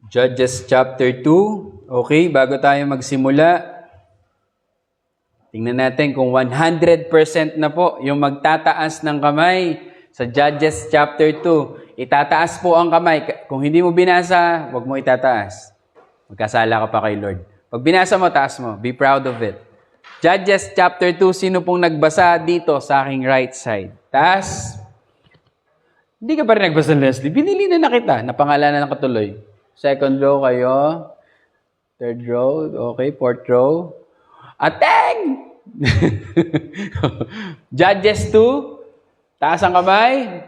Judges chapter 2. Okay, bago tayo magsimula, tingnan natin kung 100% na po yung magtataas ng kamay sa Judges chapter 2. Itataas po ang kamay. Kung hindi mo binasa, huwag mo itataas. Magkasala ka pa kay Lord. Pag binasa mo, taas mo. Be proud of it. Judges chapter 2, sino pong nagbasa dito sa aking right side? Taas. Hindi ka pa rin nagbasa, Leslie. Binili na kita. Napangalanan ng katuloy. Second row kayo. Third row. Okay. Fourth row. Ateng! Judges 2. Taas ang kamay.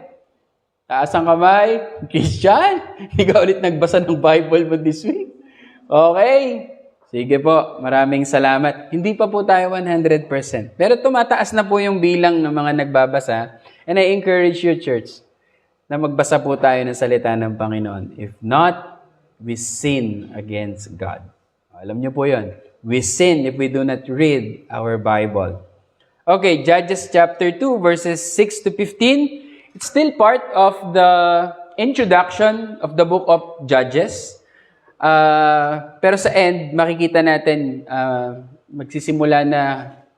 Taas ang kamay. Christian, ikaw ulit nagbasa ng Bible mo this week. Okay. Sige po. Maraming salamat. Hindi pa po tayo 100%. Pero tumataas na po yung bilang ng mga nagbabasa. And I encourage you, church, na magbasa po tayo ng salita ng Panginoon. If not, we sin against God. Alam niyo po yun. We sin if we do not read our Bible. Okay, Judges chapter 2, verses 6 to 15. It's still part of the introduction of the book of Judges. Pero sa end, makikita natin, magsisimula na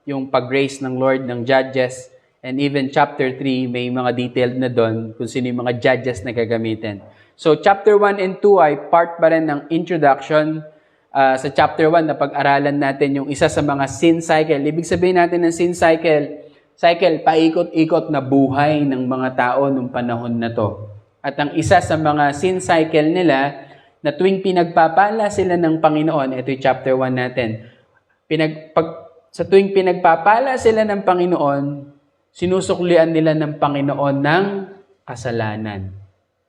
yung pag-grace ng Lord ng Judges. And even chapter 3, may mga detailed na doon kung sino yung mga judges na gagamitin. So, chapter 1 and 2 ay part pa rin ng introduction. Sa chapter 1, na pag-aralan natin yung isa sa mga sin cycle. Ibig sabihin natin ng sin cycle, paikot-ikot na buhay ng mga tao nung panahon na to. At ang isa sa mga sin cycle nila, na tuwing pinagpapala sila ng Panginoon, ito yung chapter 1 natin, sa tuwing pinagpapala sila ng Panginoon, sinusuklian nila ng Panginoon ng kasalanan.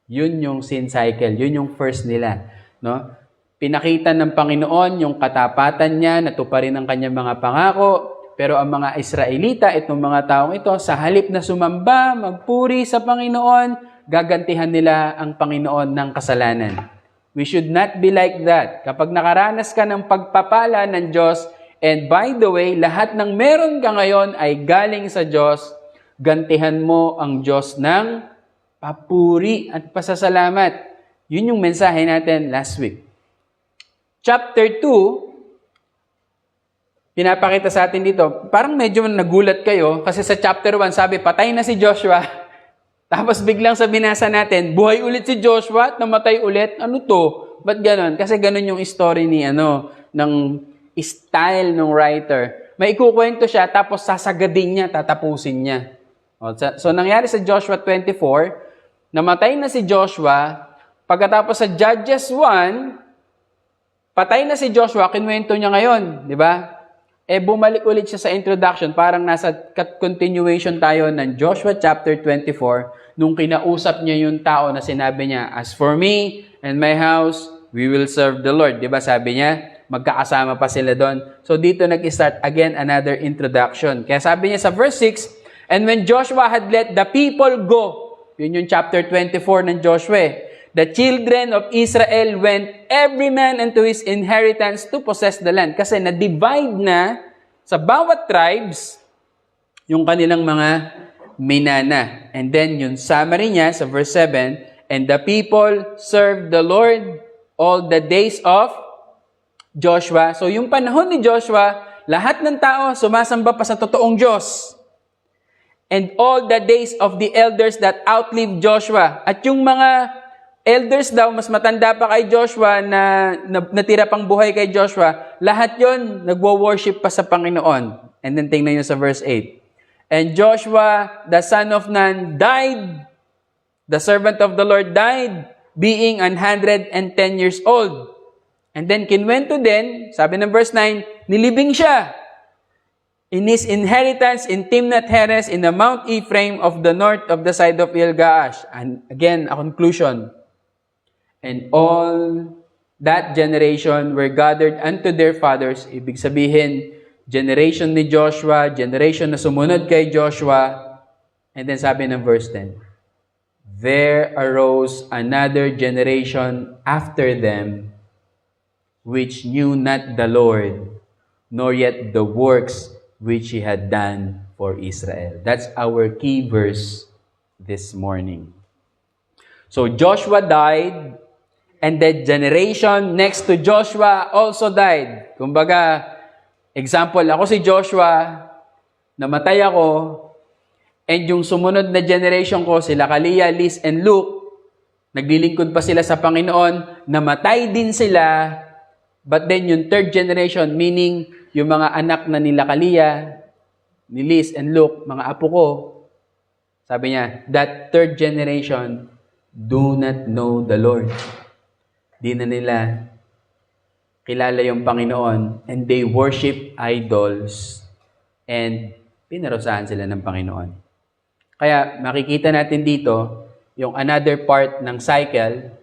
Yun yung sin cycle. Yun yung first nila. No? Pinakita ng Panginoon yung katapatan niya, natuparin ang kanyang mga pangako, pero ang mga Israelita, itong mga taong ito, sa halip na sumamba, magpuri sa Panginoon, gagantihan nila ang Panginoon ng kasalanan. We should not be like that. Kapag nakaranas ka ng pagpapala ng Diyos, and by the way, lahat ng meron ka ngayon ay galing sa Diyos, gantihan mo ang Diyos ng papuri at pasasalamat. Yun yung mensahe natin last week. Chapter 2, pinapakita sa atin dito, parang medyo nagulat kayo kasi sa chapter 1 sabi, patay na si Joshua. Tapos biglang sa binasa natin, buhay ulit si Joshua at namatay ulit. Ano to? Ba't ganon? Kasi ganon yung story ni ng style ng writer. May ikukwento siya tapos sasagadin niya, tatapusin niya. So nangyari sa Joshua 24, namatay na si Joshua. Pagkatapos sa Judges 1, patay na si Joshua, kinuwento niya ngayon, di ba? Bumalik ulit siya sa introduction, parang nasa continuation tayo ng Joshua chapter 24, nung kinausap niya yung tao na sinabi niya, as for me and my house, we will serve the Lord. Di ba sabi niya, magkakasama pa sila doon. So dito nag-start again another introduction. Kaya sabi niya sa verse 6, and when Joshua had let the people go, yun yung chapter 24 ng Joshua, the children of Israel went every man unto his inheritance to possess the land. Kasi na-divide na sa bawat tribes yung kanilang mga minana. And then yung summary niya sa verse 7, and the people served the Lord all the days of Joshua. So yung panahon ni Joshua, lahat ng tao sumasamba pa sa totoong Diyos. And all the days of the elders that outlived Joshua. At yung mga elders daw, mas matanda pa kay Joshua na natira pang buhay kay Joshua, lahat yon nagwo-worship pa sa Panginoon. And then tingnan nyo sa verse 8. And Joshua, the son of Nun, died. The servant of the Lord died, being 110 years old. And then kinwento din, sabi ng verse 9, nilibing siya in his inheritance in Timnath-Heres in the Mount Ephraim of the north of the side of Gilgaash. And again, a conclusion. And all that generation were gathered unto their fathers. Ibig sabihin, generation ni Joshua, generation na sumunod kay Joshua. And then sabi ng verse 10, there arose another generation after them, which knew not the Lord, nor yet the works which He had done for Israel. That's our key verse this morning. So Joshua died, And the generation next to Joshua also died. Kumbaga, example, ako si Joshua, namatay ako, and yung sumunod na generation ko, sila Kalia, Liz, and Luke, naglilingkod pa sila sa Panginoon, namatay din sila, but then yung third generation, meaning yung mga anak na nila Kalia, ni Liz, and Luke, mga apo ko, sabi niya, that third generation do not know the Lord. Di na nila kilala yung Panginoon, and they worship idols, and pinarusahan sila ng Panginoon. Kaya makikita natin dito yung another part ng cycle.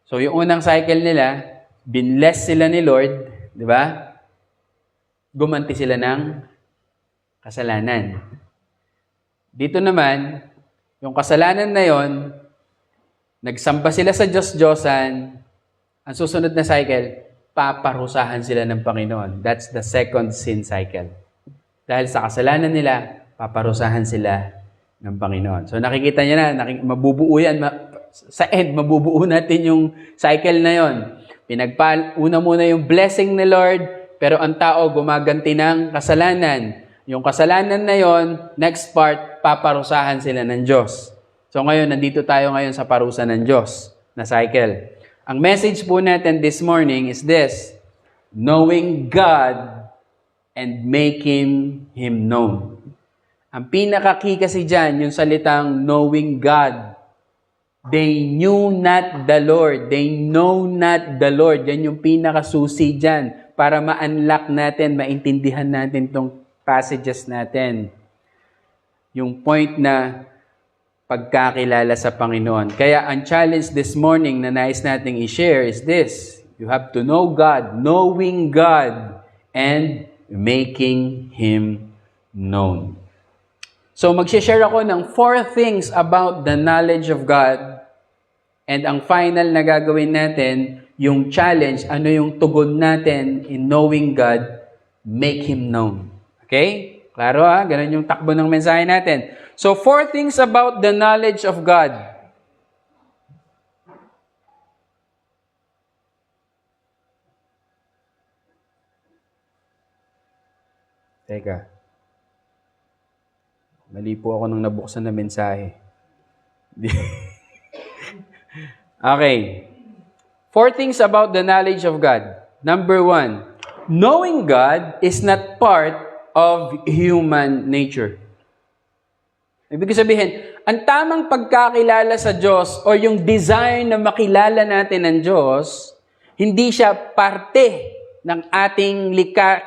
So yung unang cycle nila, binless sila ni Lord, di ba? Gumanti sila ng kasalanan. Dito naman, yung kasalanan na yon, nagsamba sila sa Diyos-Diyosan, ang susunod na cycle, paparusahan sila ng Panginoon. That's the second sin cycle. Dahil sa kasalanan nila, paparusahan sila ng Panginoon. So nakikita niyo na, mabubuo yan. Sa end, mabubuo natin yung cycle na yon. Una muna yung blessing ni Lord, pero ang tao gumaganti ng kasalanan. Yung kasalanan na yon, next part, paparusahan sila ng Diyos. So ngayon, nandito tayo ngayon sa parusa ng Diyos na cycle. Ang message po natin this morning is this: knowing God and making Him known. Ang pinaka-key kasi dyan, yung salitang knowing God. They knew not the Lord. They know not the Lord. Yan yung pinaka-susi dyan para ma-unlock natin, maintindihan natin itong passages natin. Yung point na pagkakilala sa Panginoon. Kaya ang challenge this morning na nais nating i-share is this: you have to know God, knowing God, and making Him known. So mag-share ako ng 4 things about the knowledge of God, and ang final na gagawin natin, yung challenge, ano yung tugon natin in knowing God, make Him known. Okay? Klaro ha? Ganun yung takbo ng mensahe natin. So, 4 things about the knowledge of God. Teka. Mali po ako nung nabuksan na mensahe. Okay. 4 things about the knowledge of God. Number 1, knowing God is not part of human nature. Ibig sabihin, ang tamang pagkakilala sa Diyos o yung desire na makilala natin ang Diyos, hindi siya parte ng ating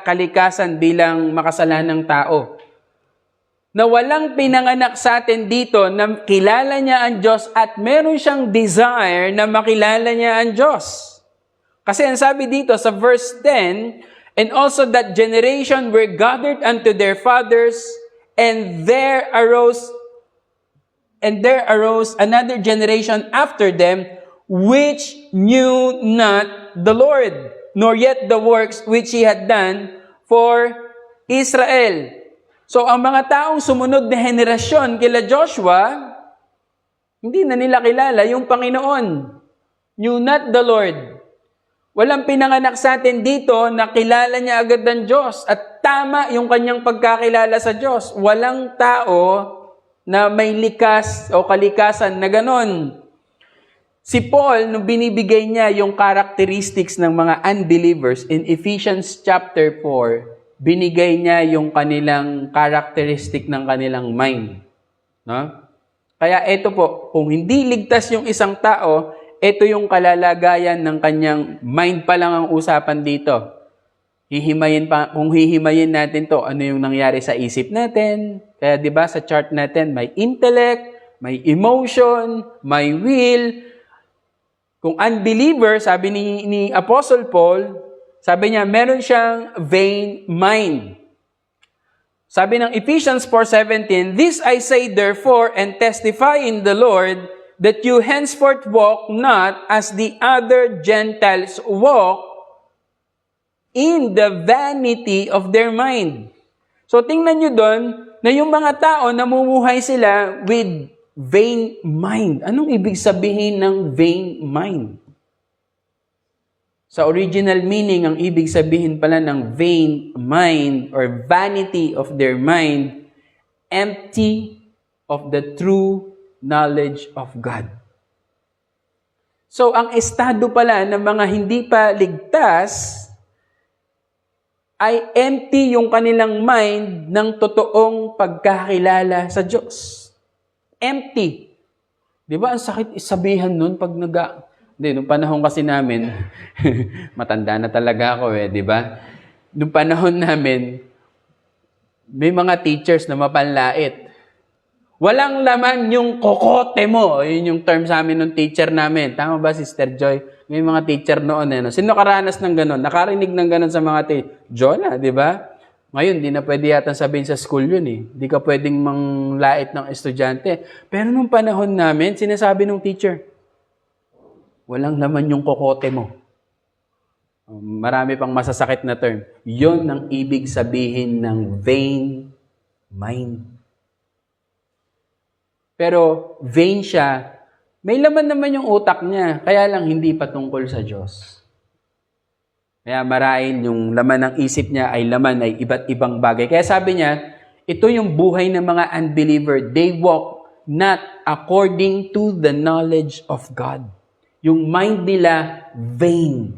kalikasan bilang makasalanang tao. Na walang pinanganak sa atin dito na kilala niya ang Diyos at meron siyang desire na makilala niya ang Diyos. Kasi ang sabi dito sa verse 10, and also that generation were gathered unto their fathers, and there arose another generation after them, which knew not the Lord, nor yet the works which He had done for Israel. So, ang mga taong sumunod na henerasyon kila Joshua, hindi na nila kilala yung Panginoon. Knew not the Lord. Walang pinanganak sa atin dito na kilala niya agad ang Diyos at tama yung kanyang pagkakilala sa Diyos. Walang tao na may likas o kalikasan na ganon. Si Paul, nung binibigay niya yung characteristics ng mga unbelievers in Ephesians chapter 4, binigay niya yung kanilang characteristic ng kanilang mind. No? Kaya ito po, kung hindi ligtas yung isang tao, ito yung kalalagayan ng kanyang mind pa lang ang usapan dito. Kung hihimayin natin to, ano yung nangyari sa isip natin. Kaya 'di ba sa chart natin, may intellect, may emotion, may will. Kung unbeliever, sabi ni Apostle Paul, sabi niya, meron siyang vain mind. Sabi ng Ephesians 4:17, this I say therefore and testify in the Lord, that you henceforth walk not as the other Gentiles walk, in the vanity of their mind. So tingnan nyo doon, na yung mga tao, namumuhay sila with vain mind. Anong ibig sabihin ng vain mind? Sa original meaning, ang ibig sabihin pala ng vain mind or vanity of their mind, empty of the true knowledge of God. So, ang estado pala ng mga hindi pa ligtas ay empty yung kanilang mind ng totoong pagkakilala sa Diyos. Empty. Di ba, ang sakit isabihan nun pag nung panahon kasi namin, matanda na talaga ako di ba? Nung panahon namin, may mga teachers na mapanlait. Walang laman yung kokote mo. Yun yung term sa amin ng teacher namin. Tama ba, Sister Joy? May mga teacher noon. Sino nakaranas ng ganon? Nakarinig ng ganon sa mga Jonah, di ba? Ngayon, di na pwede yata sabihin sa school yun Di ka pwedeng manglait ng estudyante. Pero nung panahon namin, sinasabi ng teacher, walang laman yung kokote mo. Marami pang masasakit na term. Yun ang ibig sabihin ng vain mind. Pero vain siya, may laman naman yung utak niya, kaya lang hindi patungkol sa Diyos. Kaya marahil yung laman ng isip niya ay laman ay iba't ibang bagay. Kaya sabi niya, ito yung buhay ng mga unbeliever. They walk not according to the knowledge of God. Yung mind nila, vain.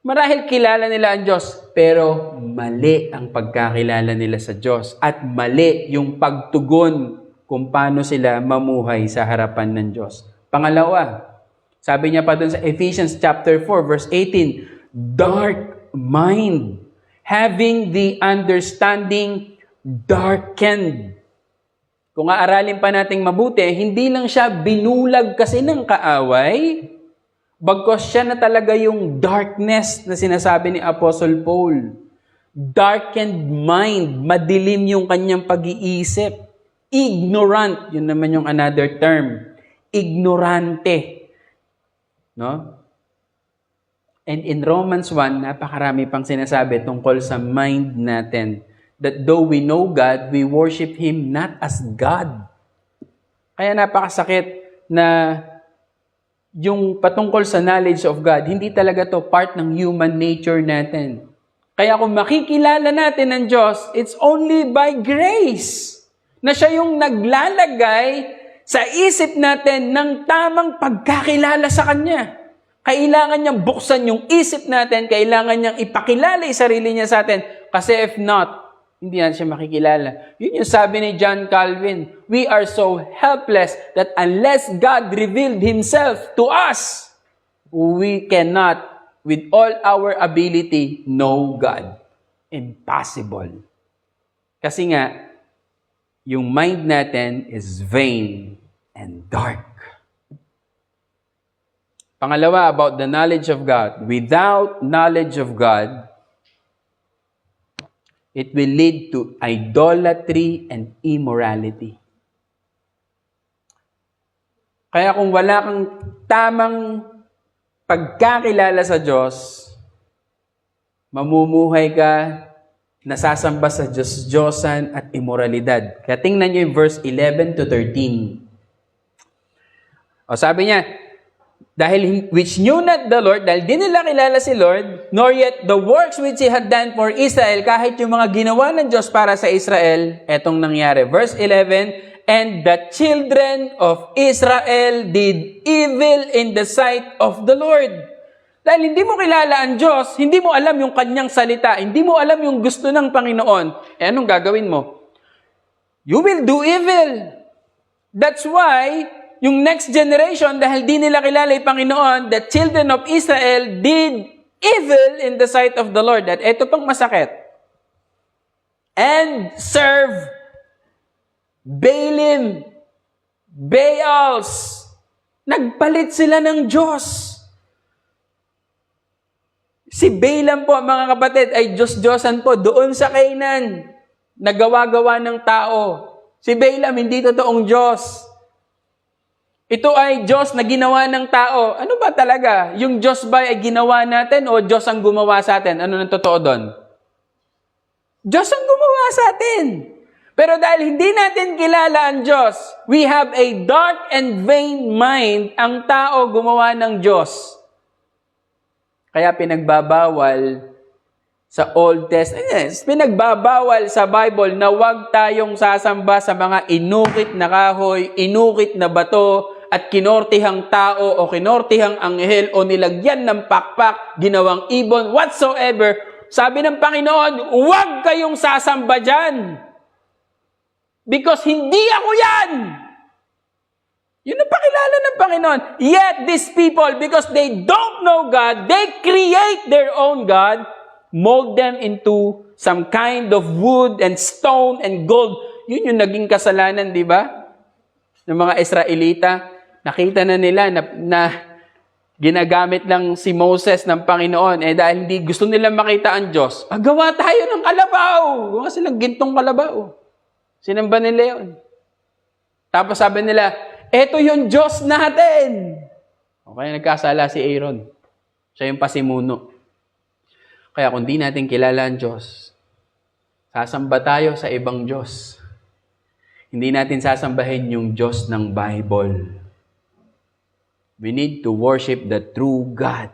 Marahil kilala nila ang Diyos, pero mali ang pagkakilala nila sa Diyos. At mali yung pagtugon kung paano sila mamuhay sa harapan ng Diyos. Pangalawa, sabi niya pa dun sa Ephesians chapter 4, verse 18, dark mind, having the understanding darkened. Kung aaralin pa nating mabuti, hindi lang siya binulag kasi ng kaaway, bagkos siya na talaga yung darkness na sinasabi ni Apostle Paul. Darkened mind, madilim yung kanyang pag-iisip. Ignorant, yun naman yung another term. Ignorante. No? And in Romans 1, napakarami pang sinasabi tungkol sa mind natin. That though we know God, we worship Him not as God. Kaya napakasakit na yung patungkol sa knowledge of God, hindi talaga to part ng human nature natin. Kaya kung makikilala natin ng Diyos, it's only by grace na siya yung naglalagay sa isip natin ng tamang pagkakilala sa Kanya. Kailangan niyang buksan yung isip natin, kailangan niyang ipakilala yung sarili niya sa atin. Kasi if not, hindi natin siya makikilala. Yun yung sabi ni John Calvin, we are so helpless that unless God revealed Himself to us, we cannot, with all our ability, know God. Impossible. Kasi nga, yung mind natin is vain and dark. Pangalawa, about the knowledge of God. Without knowledge of God, it will lead to idolatry and immorality. Kaya kung wala kang tamang pagkakilala sa Diyos, mamumuhay ka nasasamba sa Diyos-Diyosan at immoralidad. Kaya tingnan nyo yung verse 11 to 13. O sabi niya, dahil which knew not the Lord, dahil di nila kilala si Lord, nor yet the works which He had done for Israel, kahit yung mga ginawa ng Diyos para sa Israel, etong nangyari. Verse 11, and the children of Israel did evil in the sight of the Lord. Dahil hindi mo kilala ang Diyos, hindi mo alam yung Kanyang salita, hindi mo alam yung gusto ng Panginoon, anong gagawin mo? You will do evil. That's why, yung next generation, dahil di nila kilala yung Panginoon, the children of Israel did evil in the sight of the Lord. At ito pang masakit. And serve Baalim, Baals. Nagpalit sila ng Diyos. Si Balaam po, mga kapatid, ay Diyos-Diyosan po doon sa Canaan. Nagawa-gawa ng tao. Si Balaam, hindi totoong Diyos. Ito ay Diyos na ginawa ng tao. Ano ba talaga? Yung Diyos ba ay ginawa natin o Diyos ang gumawa sa atin? Ano nang totoo doon? Diyos ang gumawa sa atin. Pero dahil hindi natin kilala ang Diyos, we have a dark and vain mind. Ang tao gumawa ng Diyos. Kaya pinagbabawal sa Old Testament, yes, pinagbabawal sa Bible na huwag tayong sasamba sa mga inukit na kahoy, inukit na bato, at kinortihang tao o kinortihang anghel o nilagyan ng pakpak, ginawang ibon, whatsoever. Sabi ng Panginoon, huwag kayong sasamba dyan. Because hindi ako yan. Yun ang pakilala ng Panginoon. Yet these people, because they don't know God, they create their own God, mold them into some kind of wood and stone and gold. Yun yung naging kasalanan, di ba? Ng mga Israelita. Nakita na nila na ginagamit lang si Moses ng Panginoon. Dahil hindi gusto nilang makita ang Diyos, gawa tayo ng kalabaw. Gawa silang gintong kalabaw. Sinamba nila yun. Tapos sabi nila, eto yung Diyos natin. Okay, nagkasala si Aaron. Siya yung pasimuno. Kaya kung di natin kilala ang Diyos, sasamba tayo sa ibang Diyos. Hindi natin sasambahin yung Diyos ng Bible. We need to worship the true God.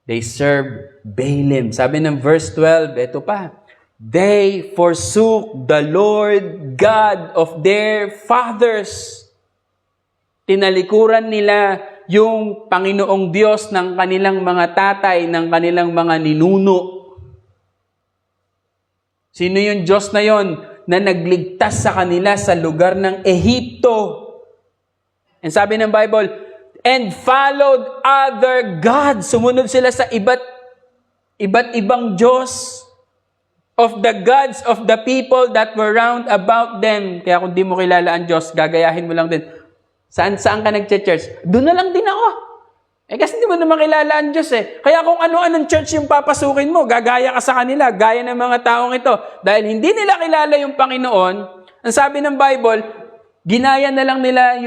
They serve Baalim. Sabi ng verse 12, ito pa, they forsook the Lord God of their fathers. Tinalikuran nila yung Panginoong Diyos ng kanilang mga tatay, ng kanilang mga ninuno. Sino yung Diyos na yon na nagligtas sa kanila sa lugar ng Ehipto? And sabi ng Bible, and followed other gods. Sumunod sila sa iba't ibang Diyos of the gods of the people that were round about them. Kaya kung di mo kilala ang Diyos, gagayahin mo lang din. Saan ka nagche-church? Doon na lang din ako. Kasi hindi mo naman kilala ang Diyos Kaya kung ano-anong church yung papasukin mo, gagaya ka sa kanila, gaya ng mga taong ito. Dahil hindi nila kilala yung Panginoon, ang sabi ng Bible, ginaya na lang nila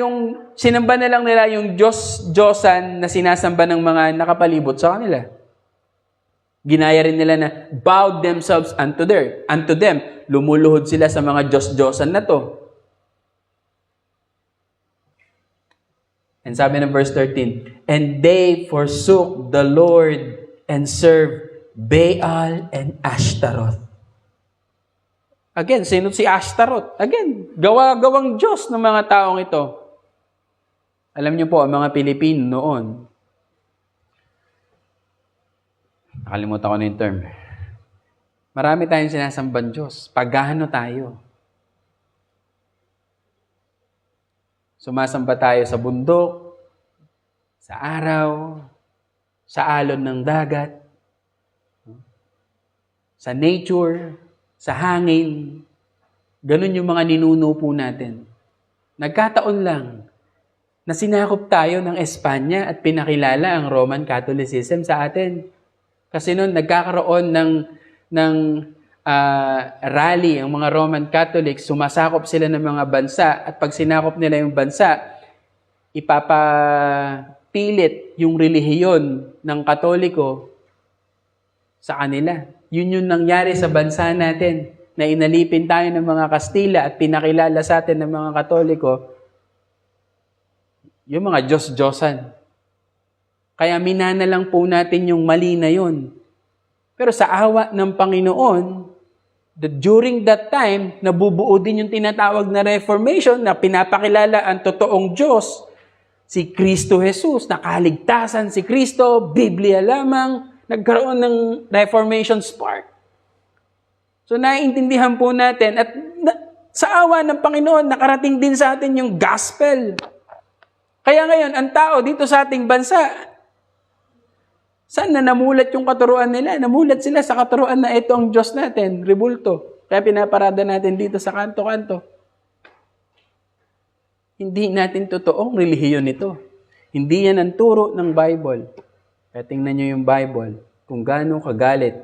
sinamba na lang nila yung Diyosan na sinasamba ng mga nakapalibot sa kanila. Ginaya rin nila na bowed themselves unto them. Lumuluhod sila sa mga Diyos-Diyosan na to. And sabi ng verse 13, and they forsook the Lord and served Baal and Ashtaroth. Again, sino si Ashtaroth? Again, gawang Diyos ng mga taong ito. Alam niyo po, ang mga Pilipino noon, nakalimutan ko na yung term. Marami tayong sinasambang Diyos. Pagano tayo. Sumasamba tayo sa bundok, sa araw, sa alon ng dagat, sa nature, sa hangin. Ganun yung mga ninuno po natin. Nagkataon lang na sinakop tayo ng Espanya at pinakilala ang Roman Catholicism sa atin. Kasi noon nagkakaroon ng rally ang mga Roman Catholics, sumasakop sila ng mga bansa at pag sinakop nila yung bansa, ipapapilit yung relihiyon ng Katoliko sa kanila. Yun yung nangyari sa bansa natin, na inalipin tayo ng mga Kastila at pinakilala sa atin ng mga Katoliko, yung mga Diyos-Diyosan. Kaya minana lang po natin yung mali na yun. Pero sa awa ng Panginoon, during that time, nabubuo din yung tinatawag na Reformation na pinapakilala ang totoong Diyos, si Kristo Jesus, nakaligtasan si Kristo, Biblia lamang, nagkaroon ng Reformation spark. So naiintindihan po natin at sa awa ng Panginoon, nakarating din sa atin yung gospel. Kaya ngayon, ang tao dito sa ating bansa, saan na namulat yung katuruan nila? Namulat sila sa katuruan na ito ang Diyos natin, rebulto. Kaya pinaparada natin dito sa kanto-kanto. Hindi natin totoong relihiyon ito. Hindi yan ang turo ng Bible. Kaya tingnan nyo yung Bible, kung gaano kagalit.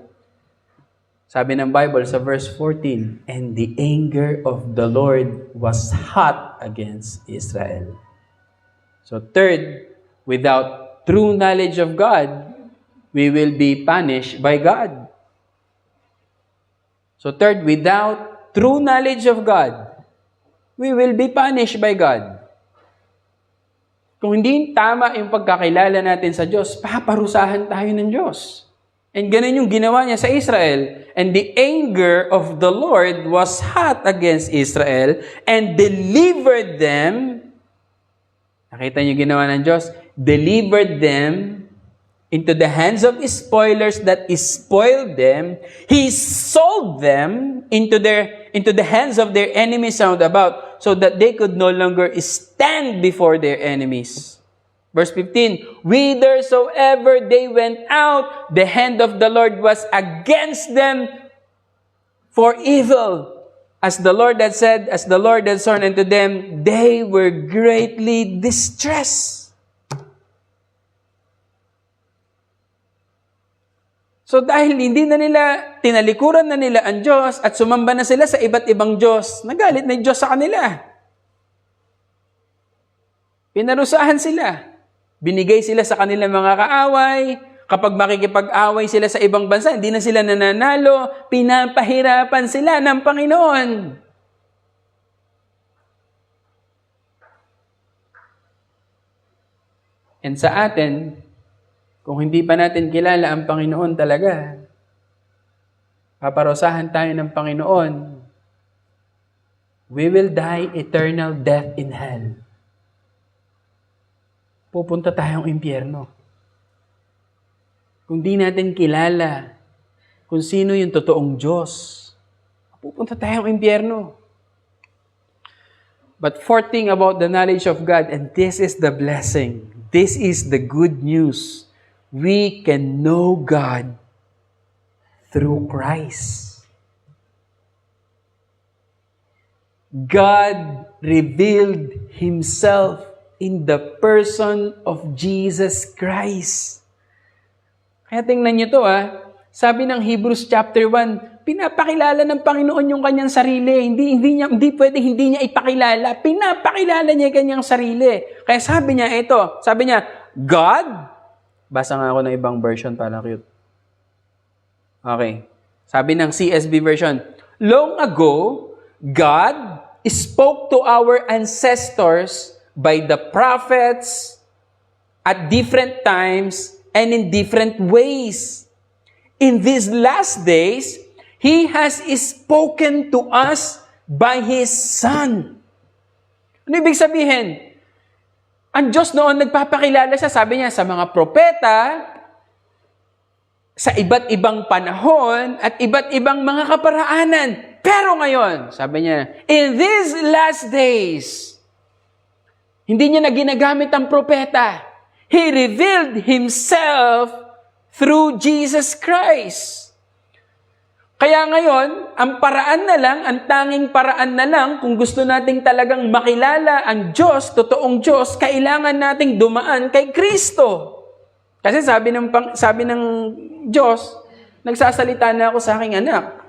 Sabi ng Bible sa verse 14, and the anger of the Lord was hot against Israel. So third, without true knowledge of God, we will be punished by God. So third, without true knowledge of God, we will be punished by God. Kung hindi tama yung pagkakilala natin sa Diyos, paparusahan tayo ng Diyos. And ganun yung ginawa niya sa Israel. And the anger of the Lord was hot against Israel and delivered them. Nakita niyo ginawa ng Diyos? Delivered them into the hands of spoilers that spoiled them. He sold them into the hands of their enemies round about, so that they could no longer stand before their enemies. Verse 15, whithersoever they went out, the hand of the Lord was against them for evil. As the Lord had said, as the Lord had sworn unto them, they were greatly distressed. So dahil hindi na nila, tinalikuran na nila ang Diyos at sumamba na sila sa iba't ibang Diyos, nagalit na yung Diyos sa kanila. Pinarusahan sila. Binigay sila sa kanilang mga kaaway. Kapag makikipag-away sila sa ibang bansa, hindi na sila nananalo. Pinapahirapan sila ng Panginoon. And sa atin, kung hindi pa natin kilala ang Panginoon talaga, paparusahan tayo ng Panginoon. We will die eternal death in hell. Pupunta tayong impyerno. Kung di natin kilala kung sino yung totoong Diyos, pupunta tayong impyerno. But fourth thing about the knowledge of God, and this is the blessing, this is the good news, we can know God through Christ. God revealed Himself in the person of Jesus Christ. Kaya tingnan niyo to Sabi ng Hebrews chapter 1, pinapakilala ng Panginoon yung kanyang sarili. Hindi pwedeng hindi niya ipakilala. Pinapakilala niya yung kanyang sarili. Kaya sabi niya, God, basa nga ako ng ibang version para cute. Okay. Sabi ng CSB version, long ago, God spoke to our ancestors by the prophets at different times and in different ways. In these last days, He has spoken to us by His Son. Ano ibig sabihin? Ang Diyos noon nagpapakilala siya, sabi niya, sa mga propeta, sa iba't ibang panahon, at iba't ibang mga kaparaanan. Pero ngayon, sabi niya, in these last days, hindi niya na ginagamit ang propeta. He revealed Himself through Jesus Christ. Kaya ngayon, ang tanging paraan na lang, kung gusto nating talagang makilala ang Diyos, totoong Diyos, kailangan nating dumaan kay Kristo. Kasi sabi ng Diyos, nagsasalita na ako sa aking anak.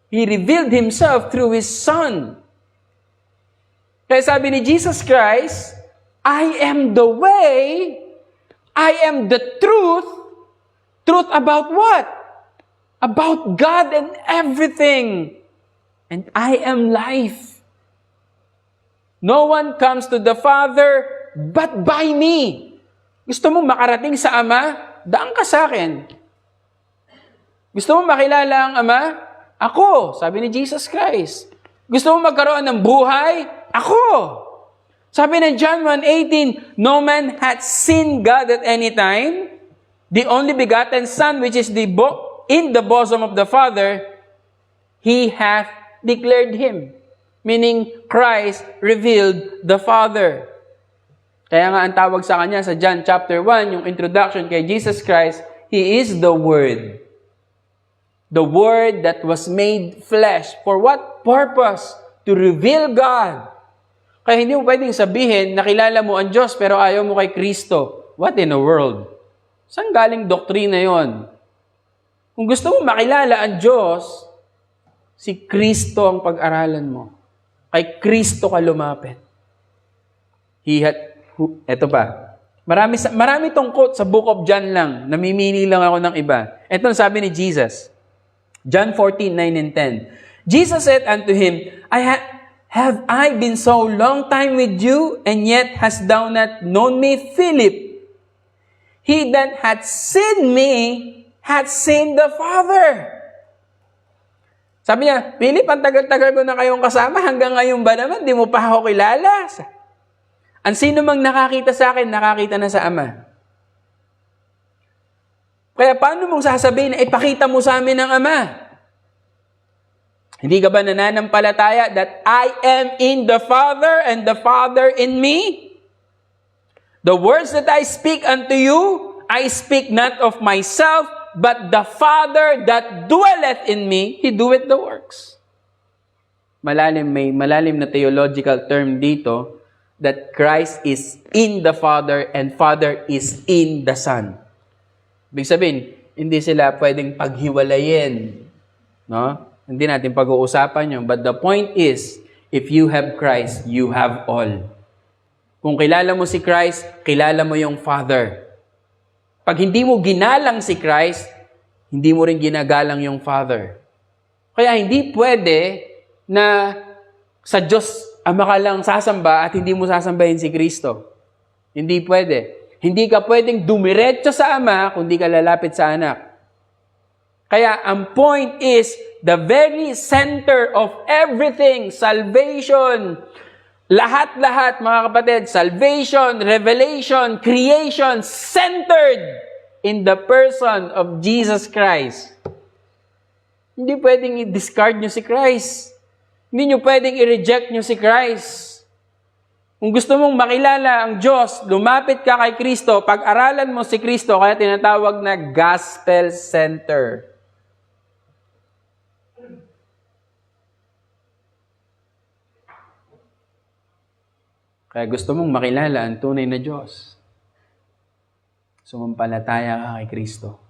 He revealed Himself through His Son. Kaya sabi ni Jesus Christ, I am the way, I am the truth. Truth about what? About God and everything. And I am life. No one comes to the Father but by me. Gusto mo makarating sa Ama? Daan ka sa akin. Gusto mo makilala ang Ama? Ako, sabi ni Jesus Christ. Gusto mo magkaroon ng buhay? Ako. Sabi ng John 1:18, no man hath seen God at any time. The only begotten Son, which is in the bosom of the Father, He hath declared Him. Meaning, Christ revealed the Father. Kaya nga ang tawag sa Kanya sa John chapter 1, yung introduction kay Jesus Christ, He is the Word. The Word that was made flesh. For what purpose? To reveal God. Kaya hindi mo pwedeng sabihin, nakilala mo ang Diyos pero ayaw mo kay Kristo. What in the world? Saan galing doktrina yon? Kung gusto mo makilala ang Diyos, si Kristo ang pag-aralan mo. Kay Kristo ka lumapit. Eto pa. Marami tong quote sa Book of John lang. Namimili lang ako ng iba. Ito sabi ni Jesus. John 14:9 and 10. Jesus said unto him, Have I been so long time with you, and yet hast thou not known me, Philip? He that hath seen me, hath seen the Father. Sabi niya, Philip, ang tagal-tagal ko na kayong kasama, hanggang ngayon ba naman, di mo pa ako kilala? Ang sino mang nakakita sa akin, nakakita na sa Ama. Kaya paano mong sasabihin na ipakita mo sa amin ang Ama? Hindi ka ba nananampalataya that I am in the Father and the Father in me? The words that I speak unto you, I speak not of myself, but the Father that dwelleth in me, He doeth the works. May malalim na theological term dito, that Christ is in the Father and Father is in the Son. Ibig sabihin, hindi sila pwedeng paghiwalayin. No? Hindi natin pag-uusapan yun. But the point is, if you have Christ, you have all. Kung kilala mo si Christ, kilala mo yung Father. Pag hindi mo ginalang si Christ, hindi mo rin ginagalang yung Father. Kaya hindi pwede na sa Diyos Ama ka lang sasamba at hindi mo sasambahin si Kristo. Hindi pwede. Hindi ka pwedeng dumiretso sa Ama kung di ka lalapit sa Anak. Kaya ang point is, the very center of everything, salvation, lahat-lahat mga kapatid, salvation, revelation, creation, centered in the person of Jesus Christ. Hindi pwedeng i-discard nyo si Christ. Hindi nyo pwedeng i-reject nyo si Christ. Kung gusto mong makilala ang Diyos, lumapit ka kay Kristo, pag-aralan mo si Kristo, kaya tinatawag na gospel center. Kaya gusto mong makilala ang tunay na Diyos, sumampalataya ka kay Kristo.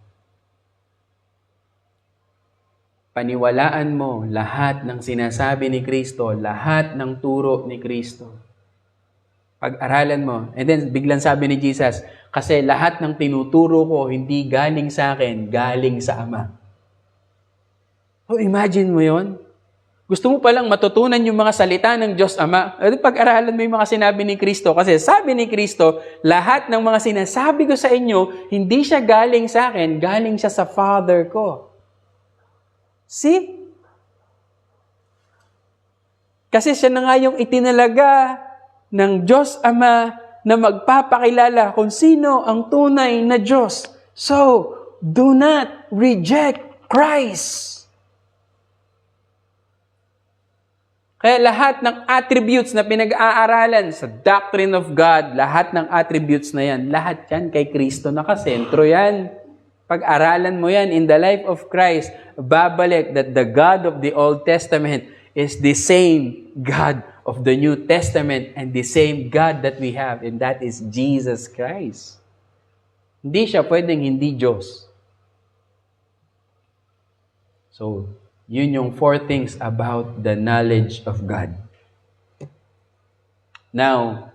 Paniwalaan mo lahat ng sinasabi ni Kristo, lahat ng turo ni Kristo. Pag-aralan mo. And then, biglang sabi ni Jesus, kasi lahat ng tinuturo ko, hindi galing sa akin, galing sa Ama. So, imagine mo yon. Gusto mo palang matutunan yung mga salita ng Diyos Ama. Pag-aralan mo yung mga sinabi ni Kristo. Kasi sabi ni Kristo, lahat ng mga sinasabi ko sa inyo, hindi siya galing sa akin, galing siya sa Father ko. See? Kasi siya na nga yung itinalaga ng Diyos Ama na magpapakilala kung sino ang tunay na Diyos. So, do not reject Christ. Kaya lahat ng attributes na pinag-aaralan sa doctrine of God, lahat ng attributes na yan, lahat yan kay Kristo nakasentro yan. Pag-aralan mo yan in the life of Christ, babalik that the God of the Old Testament is the same God of the New Testament and the same God that we have, and that is Jesus Christ. Hindi siya pwedeng hindi Diyos. So, yun yung 4 things about the knowledge of God. Now,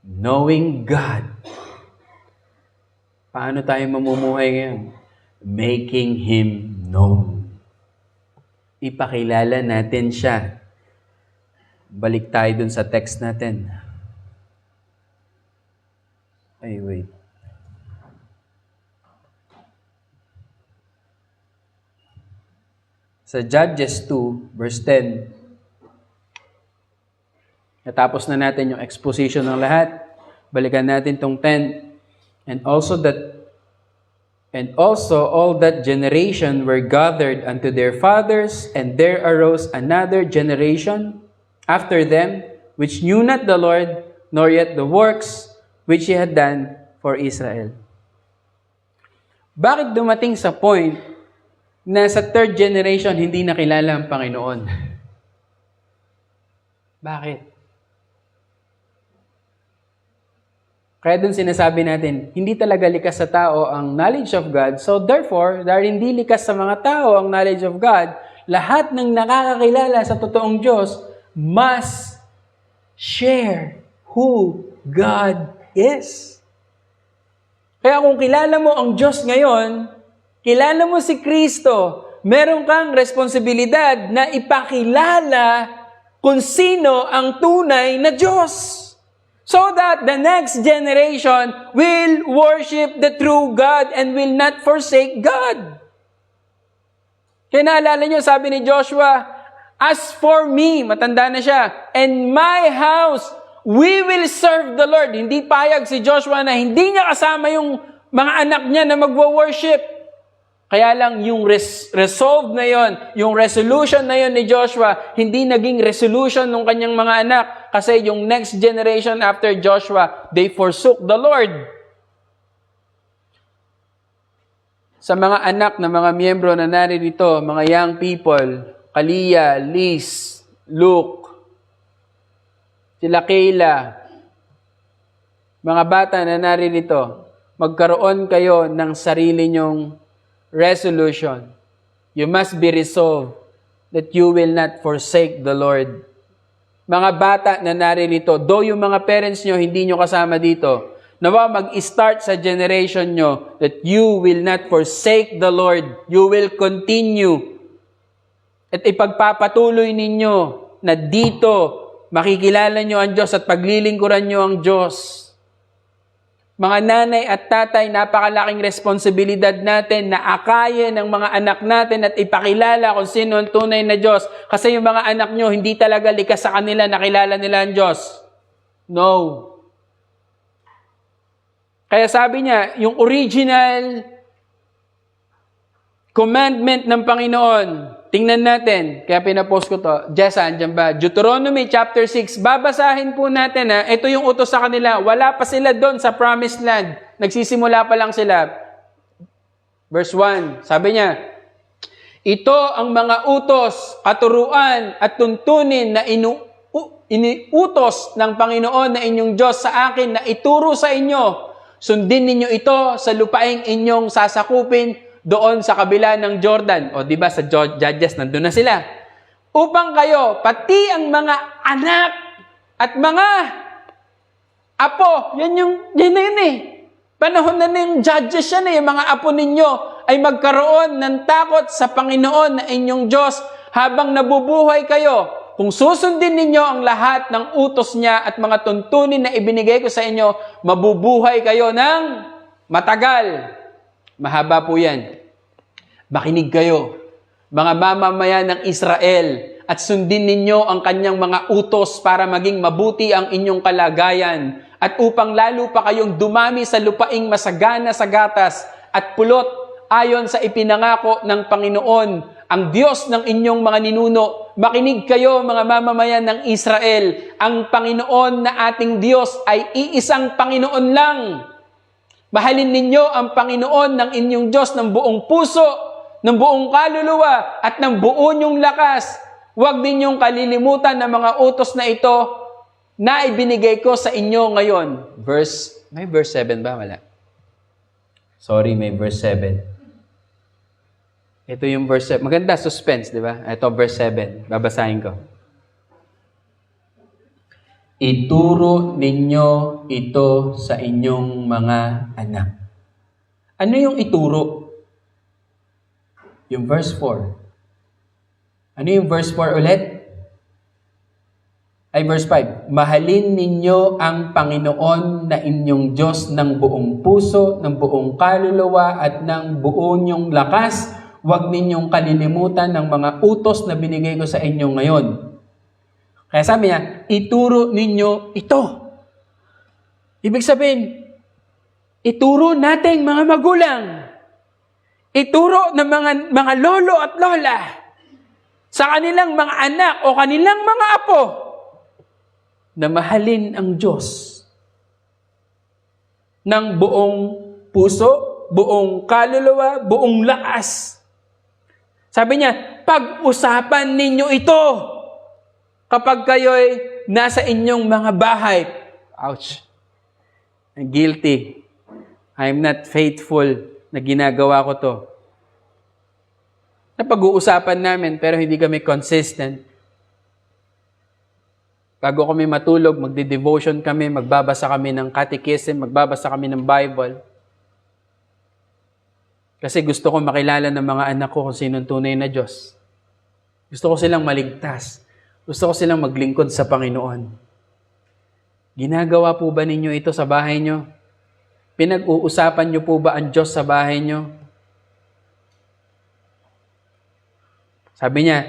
knowing God. Paano tayo mamumuhay ngayon? Making Him known. Ipakilala natin siya. Balik tayo dun sa text natin. Ay, wait. Sa Judges 2, verse 10, natapos na natin yung exposition ng lahat. Balikan natin tong 10. And also all that generation were gathered unto their fathers, and there arose another generation after them, which knew not the Lord, nor yet the works which He had done for Israel. Bakit dumating sa point na sa third generation hindi nakilala ang Panginoon? Bakit? Kaya dun sinasabi natin, hindi talaga likas sa tao ang knowledge of God. So therefore, dahil hindi likas sa mga tao ang knowledge of God, lahat ng nakakakilala sa totoong Diyos must share who God is. Kaya kung kilala mo ang Diyos ngayon, kilala mo si Kristo, meron kang responsibilidad na ipakilala kung sino ang tunay na Diyos. So that the next generation will worship the true God and will not forsake God. Kaya naalala nyo, sabi ni Joshua, as for me, matanda na siya, and my house, we will serve the Lord. Hindi payag si Joshua na hindi niya kasama yung mga anak niya na magwo-worship. Kaya lang yung resolve na yon, yung resolution na yon ni Joshua, hindi naging resolution ng kanyang mga anak. Kasi yung next generation after Joshua, they forsook the Lord. Sa mga anak na mga miyembro na naririto, mga young people, Kalia, Liz, Luke, sila Kayla, mga bata na naririto, magkaroon kayo ng sarili nyong resolution. You must be resolved that you will not forsake the Lord. Mga bata na naririto, though yung mga parents nyo hindi nyo kasama dito, nawa mag-start sa generation nyo that you will not forsake the Lord. You will continue. At ipagpapatuloy ninyo na dito makikilala nyo ang Diyos at paglilingkuran nyo ang Diyos. Mga nanay at tatay, napakalaking responsibilidad natin na akayin ng mga anak natin at ipakilala kung sino ang tunay na Diyos. Kasi yung mga anak nyo, hindi talaga likas sa kanila na kilala nila ang Diyos. No. Kaya sabi niya, yung original commandment ng Panginoon, tingnan natin, kaya pinapost ko to. Jessa, andyan ba? Deuteronomy chapter 6. Babasahin po natin ha. Ito yung utos sa kanila. Wala pa sila doon sa promised land. Nagsisimula pa lang sila. Verse 1. Sabi niya, ito ang mga utos, katuruan at tuntunin na iniutos ng Panginoon na inyong Diyos sa akin na ituro sa inyo. Sundin ninyo ito sa lupaing inyong sasakupin doon sa kabila ng Jordan. O, di ba sa Judges, nandun na sila. Upang kayo, pati ang mga anak at mga apo, yan na yun eh. Panahon na ng Judges yan eh. Yung mga apo ninyo ay magkaroon ng takot sa Panginoon na inyong Diyos habang nabubuhay kayo. Kung susundin ninyo ang lahat ng utos niya at mga tuntunin na ibinigay ko sa inyo, mabubuhay kayo ng matagal. Mahaba po yan. Makinig kayo, mga mamamayan ng Israel, at sundin ninyo ang kanyang mga utos para maging mabuti ang inyong kalagayan at upang lalo pa kayong dumami sa lupaing masagana sa gatas at pulot ayon sa ipinangako ng Panginoon, ang Diyos ng inyong mga ninuno. Makinig kayo, mga mamamayan ng Israel, ang Panginoon na ating Diyos ay iisang Panginoon lang. Mahalin ninyo ang Panginoon ng inyong Diyos ng buong puso, ng buong kaluluwa, at ng buo niyong lakas. Huwag ninyong kalilimutan ng mga utos na ito na ibinigay ko sa inyo ngayon. May verse 7 ba? Wala. Sorry, may verse 7. Ito yung verse 7. Maganda, suspense, di ba? Ito, verse 7. Babasahin ko. Ituro ninyo ito sa inyong mga anak. Ano yung ituro? Yung verse 4. Ano yung verse 4 ulit? Ay, verse 5. Mahalin ninyo ang Panginoon na inyong Diyos ng buong puso, ng buong kaluluwa, at ng buo nyong lakas. Huwag ninyong kalilimutan ng mga utos na binigay ko sa inyo ngayon. Kaya sabi niya, ituro ninyo ito. Ibig sabihin, ituro nating mga magulang. Ituro ng mga lolo at lola sa kanilang mga anak o kanilang mga apo na mahalin ang Diyos ng buong puso, buong kaluluwa, buong lakas. Sabi niya, pag-usapan ninyo ito kapag kayo'y nasa inyong mga bahay. Ouch. I'm guilty. I'm not faithful na ginagawa ko to. Napag-uusapan namin pero hindi kami consistent. Bago kami matulog, magde-devotion kami, magbabasa kami ng catechism, magbabasa kami ng Bible. Kasi gusto ko makilala ng mga anak ko kung sino ang tunay na Diyos. Gusto ko silang maligtas. Gusto ko silang maglingkod sa Panginoon. Ginagawa po ba ninyo ito sa bahay nyo? Pinag-uusapan nyo po ba ang Diyos sa bahay nyo? Sabi niya,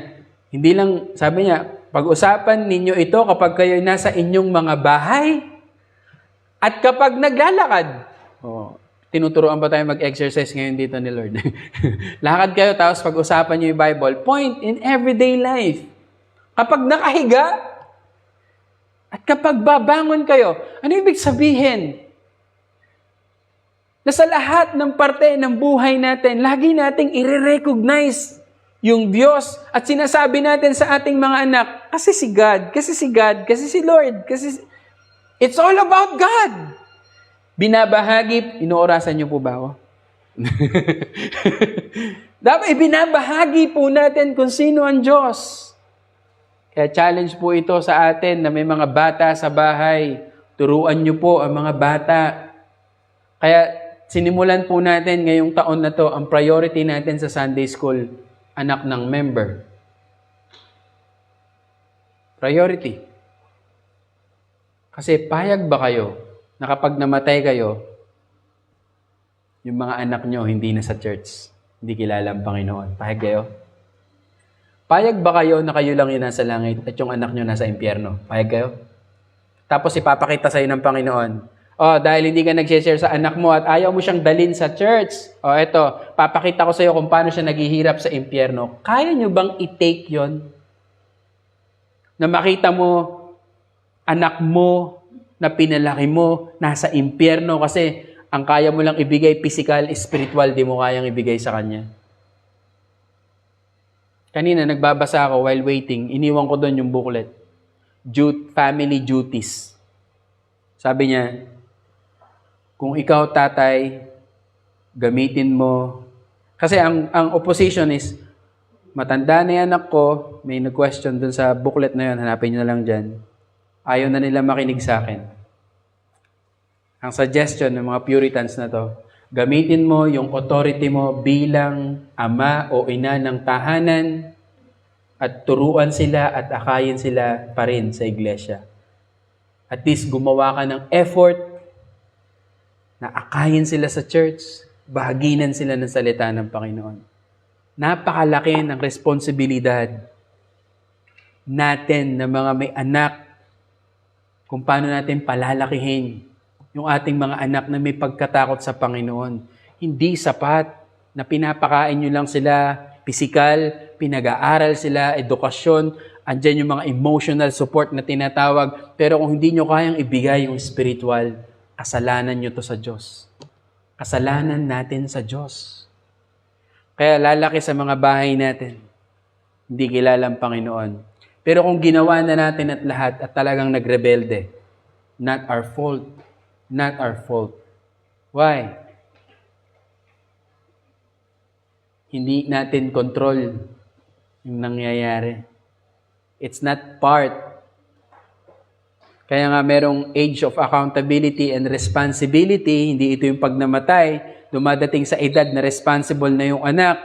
pag-usapan ninyo ito kapag kayo nasa inyong mga bahay at kapag naglalakad. Tinuturoan pa tayo mag-exercise ngayon dito ni Lord. Lakad kayo, tapos pag-usapan nyo yung Bible. Point in everyday life. Kapag nakahiga, at kapag babangon kayo, ano ibig sabihin? Na sa lahat ng parte ng buhay natin, lagi nating i-recognize yung Diyos at sinasabi natin sa ating mga anak, kasi si God, kasi si Lord, it's all about God. Binabahagi, inoorasan niyo po ba ako? Dapat ibinabahagi po natin kung sino ang Diyos. Kaya challenge po ito sa atin na may mga bata sa bahay. Turuan niyo po ang mga bata. Kaya sinimulan po natin ngayong taon na to, ang priority natin sa Sunday School, anak ng member. Priority. Kasi payag ba kayo na kapag namatay kayo, yung mga anak nyo hindi na sa church, hindi kilala ang Panginoon? Payag kayo? Payag ba kayo na kayo lang yung nasa langit at yung anak nyo nasa impyerno? Payag kayo? Tapos ipapakita sa'yo ng Panginoon, dahil hindi ka nag-share sa anak mo at ayaw mo siyang dalhin sa church, eto, papakita ko sa'yo kung paano siya naghihirap sa impyerno. Kaya nyo bang i-take yon? Na makita mo, anak mo, na pinalaki mo, nasa impyerno kasi ang kaya mo lang ibigay physical, spiritual, di mo kayang ibigay sa kanya. Kanina, nagbabasa ako while waiting, iniwan ko doon yung booklet. Family Duties. Sabi niya, kung ikaw tatay, gamitin mo. Kasi ang opposition is, matanda na yan anak ko, may nag-question doon sa booklet na yun, hanapin nyo na lang dyan. Ayaw na nila makinig sa akin. Ang suggestion ng mga Puritans na to, gamitin mo yung authority mo bilang ama o ina ng tahanan at turuan sila at akayin sila pa rin sa iglesia. At least gumawa ka ng effort na akayin sila sa church, bahaginan sila ng salita ng Panginoon. Napakalaki ng responsibilidad natin na mga may anak kung paano natin palalakihin yung ating mga anak na may pagkatakot sa Panginoon. Hindi sapat na pinapakain nyo lang sila physical, pinag-aaral sila, edukasyon, andyan yung mga emotional support na tinatawag. Pero kung hindi nyo kayang ibigay yung spiritual, kasalanan nyo to sa Diyos. Kasalanan natin sa Diyos. Kaya lalaki sa mga bahay natin, hindi kilala ang Panginoon. Pero kung ginawa na natin at lahat at talagang nagrebelde, not our fault. Not our fault. Why? Hindi natin control yung nangyayari. It's not part. Kaya nga merong age of accountability and responsibility. Hindi ito yung pag namatay, dumadating sa edad na responsible na yung anak.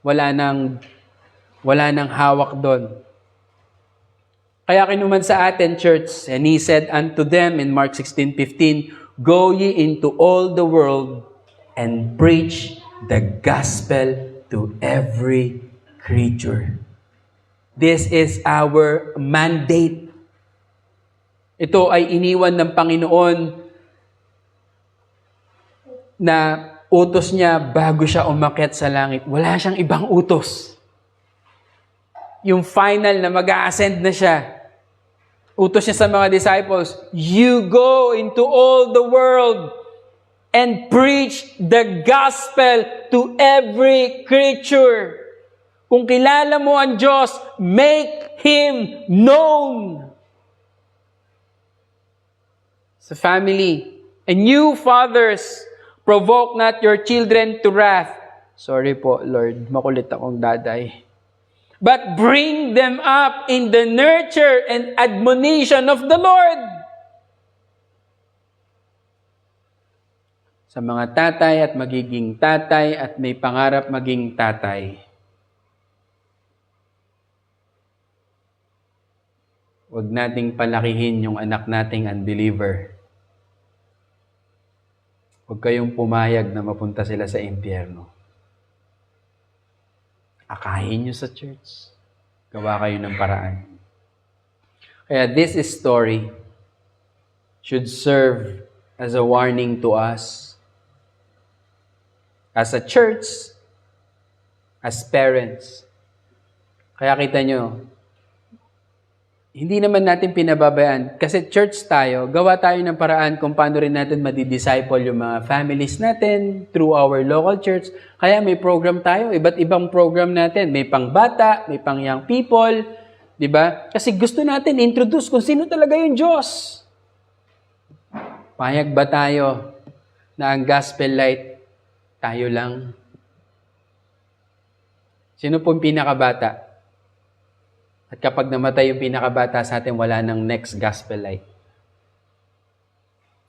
Wala nang hawak doon. Kaya kinuman sa atin, church, and he said unto them in Mark 16:15, go ye into all the world and preach the gospel to every creature. This is our mandate. Ito ay iniwan ng Panginoon na utos niya bago siya umakyat sa langit. Wala siyang ibang utos. Yung final na mag-a-ascend na siya, utos niya sa mga disciples, you go into all the world and preach the gospel to every creature. Kung kilala mo ang Diyos, make Him known. Sa family, and you fathers, provoke not your children to wrath. Sorry po, Lord, makulit akong daday. But bring them up in the nurture and admonition of the Lord. Sa mga tatay at magiging tatay at may pangarap maging tatay, Huwag nating palakihin yung anak nating unbeliever. Huwag kayong pumayag na mapunta sila sa impyerno. Akayin nyo sa church. Gawa kayo ng paraan. Kaya this story should serve as a warning to us as a church, as parents. Kaya kita nyo, hindi naman natin pinababayaan. Kasi church tayo, gawa tayo ng paraan kung paano rin natin madidisciple yung mga families natin through our local church. Kaya may program tayo, iba't ibang program natin. May pangbata, may pang young people, di ba? Kasi gusto natin introduce kung sino talaga yung Diyos. Payag ba tayo na ang gospel light tayo lang? Sino po yung pinakabata? At kapag namatay yung pinakabata sa atin, wala nang next gospel light.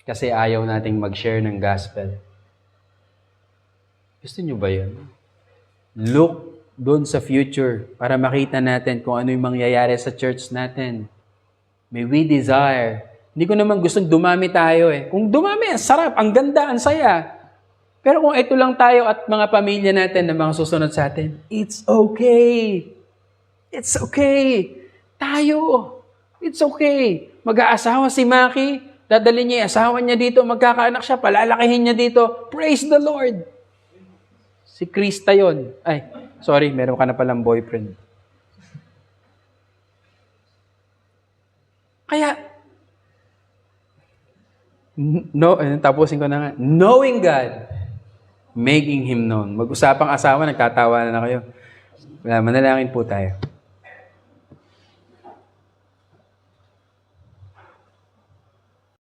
Kasi ayaw nating mag-share ng gospel. Gusto nyo ba yun? Look doon sa future para makita natin kung ano yung mangyayari sa church natin. May we desire. Hindi ko naman gustong dumami tayo eh. Kung dumami, ang sarap, ang ganda, ang saya. Pero kung ito lang tayo at mga pamilya natin na mga susunod sa atin, it's okay. It's okay. Tayo. It's okay. Mag-aasawa si Maki, dadalhin niya yung asawa niya dito, magkakaanak siya, palalakihin niya dito. Praise the Lord. Si Krista yon. Ay, sorry, meron ka na palang boyfriend. Kaya, tapusin ko na nga. Knowing God, making Him known. Mag-usapang asawa, nagtatawa na kayo. Manalangin po tayo.